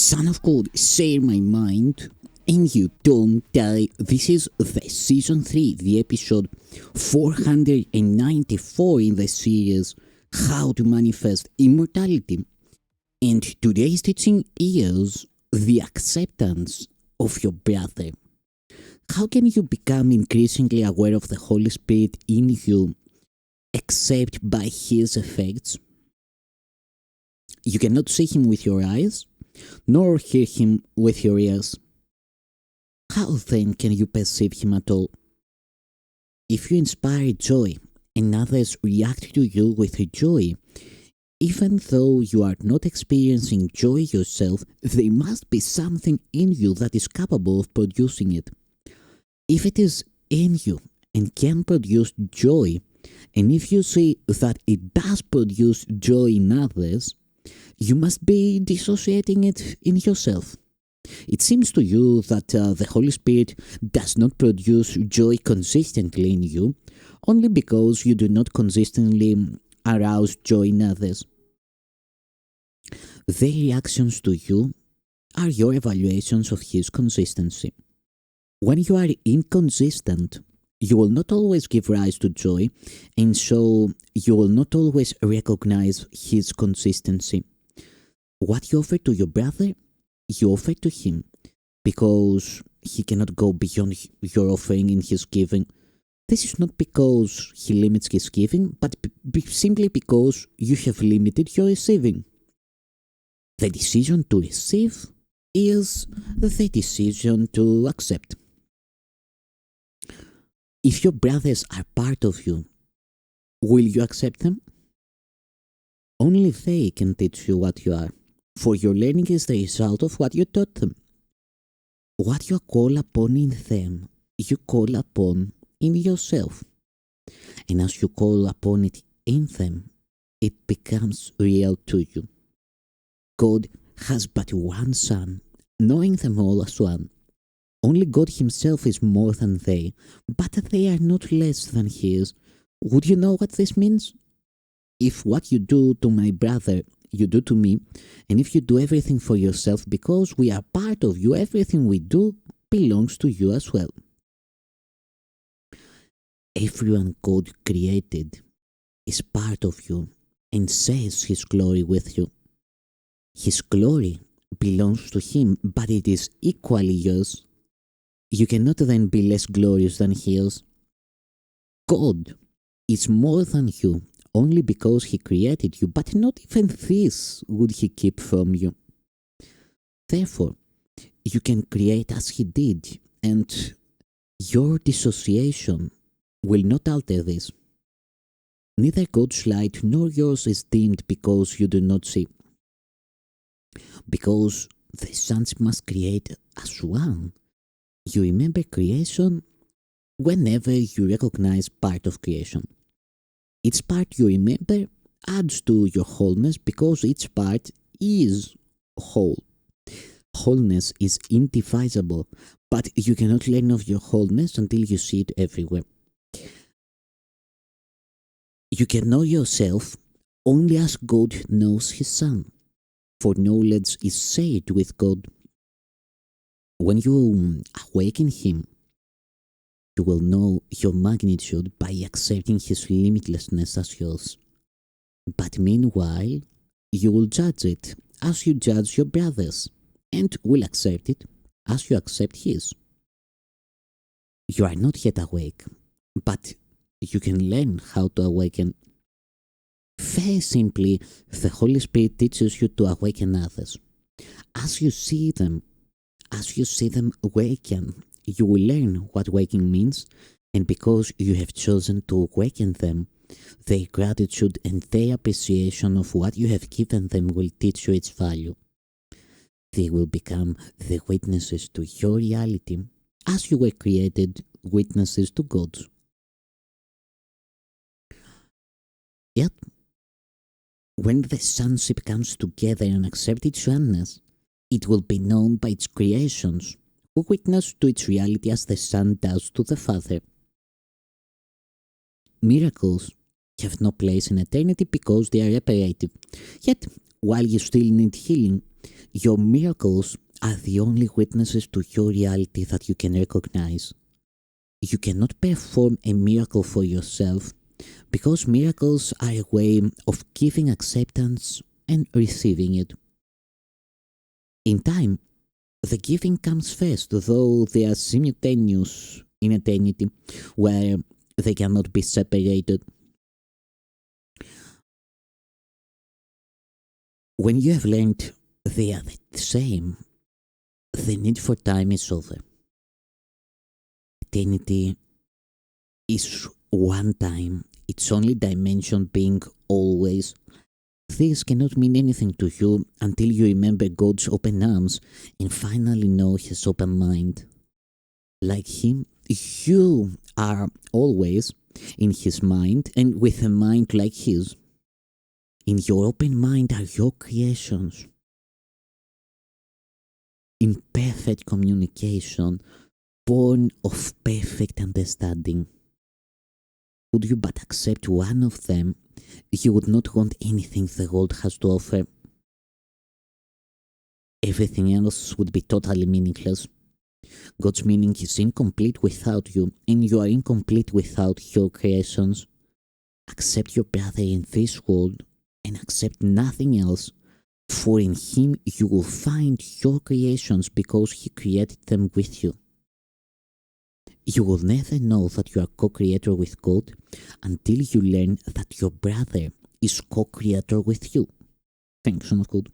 Son of God, share my mind, and you don't die. This is the season 3, the episode 494 in the series How to Manifest Immortality. And today's teaching is the acceptance of your brother. How can you become increasingly aware of the Holy Spirit in you, except by His effects? You cannot see Him with your eyes, nor hear Him with your ears. How then can you perceive Him at all? If you inspire joy and others react to you with joy, even though you are not experiencing joy yourself, there must be something in you that is capable of producing it. If it is in you and can produce joy, and if you see that it does produce joy in others, you must be dissociating it in yourself. It seems to you that the Holy Spirit does not produce joy consistently in you, only because you do not consistently arouse joy in others. Their reactions to you are your evaluations of His consistency. When you are inconsistent, you will not always give rise to joy, and so you will not always recognize His consistency. What you offer to your brother, you offer to him, because he cannot go beyond your offering in his giving. This is not because he limits his giving, but simply because you have limited your receiving. The decision to receive is the decision to accept. If your brothers are part of you, will you accept them? Only they can teach you what you are, for your learning is the result of what you taught them. What you call upon in them, you call upon in yourself. And as you call upon it in them, it becomes real to you. God has but one Son, knowing them all as one. Only God Himself is more than they, but they are not less than He is. Would you know what this means? If what you do to my brother, you do to me, and if you do everything for yourself because we are part of you, everything we do belongs to you as well. Everyone God created is part of you and shares His glory with you. His glory belongs to Him, but it is equally yours. You cannot then be less glorious than His. God is more than you, only because He created you, but not even this would He keep from you. Therefore, you can create as He did, and your dissociation will not alter this. Neither God's light nor yours is dimmed because you do not see. Because the sons must create as one, you remember creation whenever you recognize part of creation. Each part you remember adds to your wholeness because each part is whole. Wholeness is indivisible, but you cannot learn of your wholeness until you see it everywhere. You can know yourself only as God knows His Son, for knowledge is shared with God. When you awaken Him, you will know your magnitude by accepting His limitlessness as yours. But meanwhile, you will judge it as you judge your brothers, and will accept it as you accept His. You are not yet awake, but you can learn how to awaken. Very simply, the Holy Spirit teaches you to awaken others. As you see them awaken, you will learn what waking means, and because you have chosen to awaken them, their gratitude and their appreciation of what you have given them will teach you its value. They will become the witnesses to your reality, as you were created witnesses to God's. Yet, when the sonship comes together and accepts its oneness, it will be known by its creations, who witness to its reality as the Son does to the Father. Miracles have no place in eternity because they are reparative. Yet, while you still need healing, Your miracles are the only witnesses to your reality that you can recognize. You cannot perform a miracle for yourself because miracles are a way of giving acceptance and receiving it. In time, the giving comes first, though they are simultaneous in eternity, where they cannot be separated. When you have learned they are the same, the need for time is over. Eternity is one time, its only dimension being always. This cannot mean anything to you until you remember God's open arms and finally know His open mind. Like Him, you are always in His mind and with a mind like His. In your open mind are your creations. In perfect communication, born of perfect understanding. Would you but accept one of them, you would not want anything the world has to offer. Everything else would be totally meaningless. God's meaning is incomplete without you, and you are incomplete without your creations. Accept your brother in this world and accept nothing else, for in Him you will find your creations because He created them with you. You will never know that you are co-creator with God until you learn that your brother is co-creator with you. Thanks, Son of God.